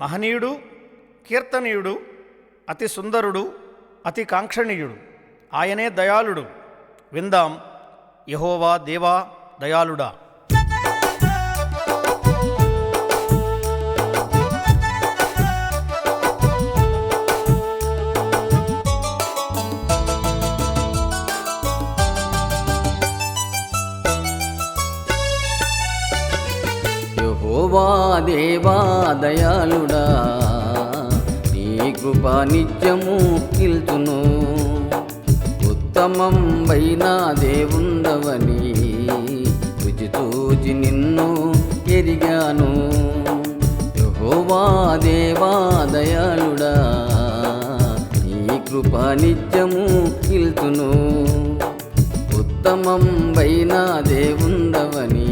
మహనీయుడు, కీర్తనీయుడు, అతి సుందరుడు, అతి కాంక్షణీయుడు. ఆయనే దయాళుడు. విందాం యెహోవా దేవా దయాళుడా. యెహోవా దేవా దయాళుడా, నీ కృప నిత్యము నిల్చును. ఉత్తమం వైన దేవుండవని రుచి చూచి నిన్ను ఎరిగాను. యెహోవా దేవా దయాళుడా, నీ కృప నిత్యము నిల్చును. ఉత్తమం వైన దేవుండవని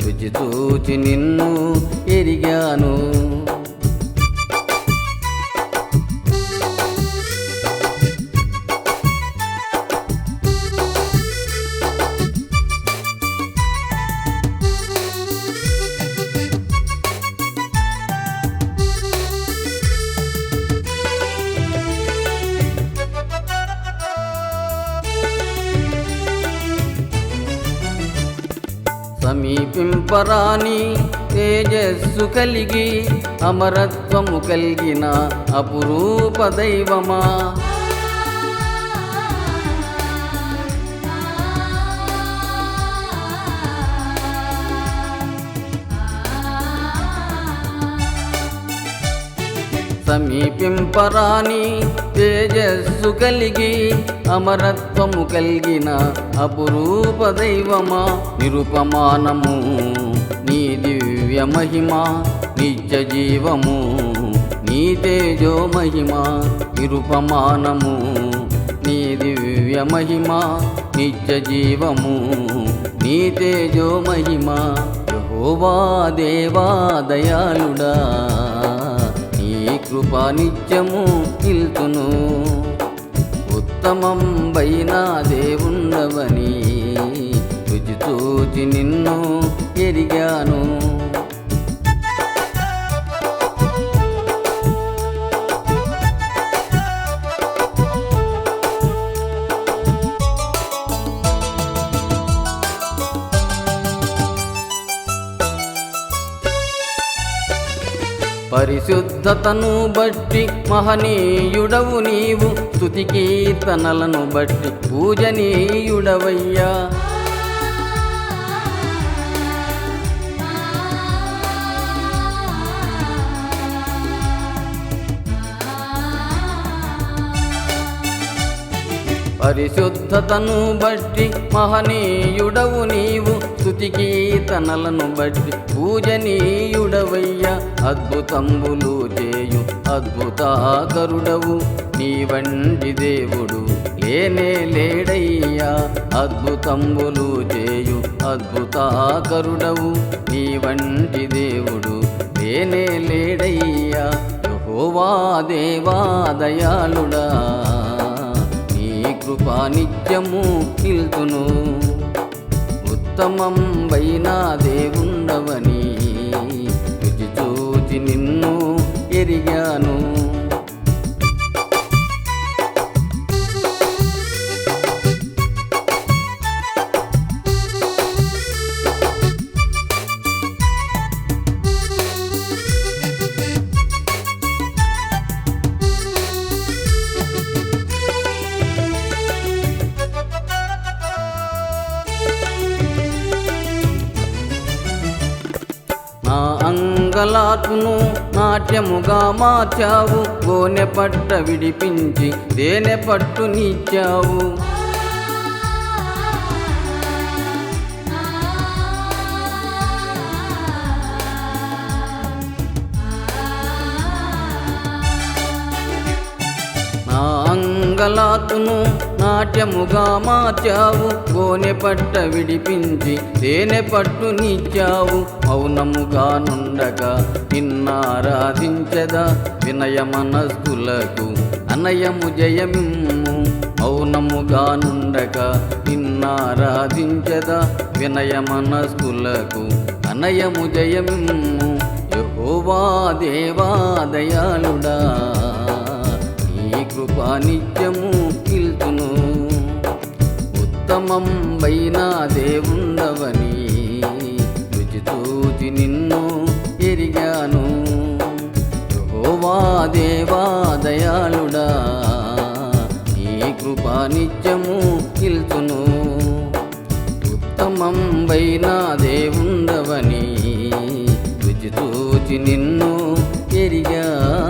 రుచి చూచి నిన్ను ఎరిగాను. సమీపింపరాని తేజస్సు కలిగి అమరత్వము కలిగిన అపురూప దైవమా, సమీపింపరాని తేజస్సు కలిగి అమరత్వము కలిగిన అపురూప దైవమా, నిరుపమానము నీ దివ్య మహిమ, నిత్య జీవము నీ తేజో మహిమ. నిరుపమానము నీ దివ్య మహిమ, నిత్య జీవము నీ తేజో మహిమ. యెహోవా దేవా దయాళుడా, కృప నిత్యము నిల్చును. ఉత్తమం వైన దేవుండవని రుచి చూచి నిన్ను ఎరిగాను. పరిశుద్ధతను బట్టి మహనీయుడవు నీవు, స్తుతి కీర్తనలను బట్టి పూజనీయుడవయ్యా. పరిశుద్ధతను బట్టి మహనీయుడవు నీవు, స్తుతి కీర్తనలను బట్టి పూజనీయుడవయ్యా. అద్భుతంబులు చేయు అద్భుతాకరుడవు, నీ వంటి దేవుడు లేనే లేడయ్యా. అద్భుతంబులు చేయు అద్భుతాకరుడవు, నీ వంటి దేవుడు లేనే లేడయ్యా. యెహోవా దేవా దయాళుడా, కృప నిత్యము నిల్చును. ఉత్తమం వైన దేవుండవని రుచి చూచి నిన్ను ఎరిగాను. నా అంగలాటును నాట్యముగా మార్చావు, గోనె పట్ట విడిపించి తేనె పట్టు నీచావు. నా అంగలాటును నాట్యముగా మార్చావు, గోనె పట్ట విడిపించి తేనె పట్టు నీచావు. మౌనముగా నుండగా నిన్నారాధించదా, వినయ మనస్కులకు అనయము జయమిమ్ము. మౌనముగా నుండగా నిన్నారాధించదా, వినయ మనస్కులకు అనయము జయమిమ్ము. యెహోవా దేవా దయాళుడా నీ కృప నిత్యము నిల్చును ఉత్తమం వైన దేవుండవని రుచి చూచి నిన్ను ఎరిగాను యెహోవా దేవా దయాళుడా నీ కృప నిత్యము నిల్చును ఉత్తమం వైన దేవుండవని రుచి చూచి నిన్ను ఎరిగాను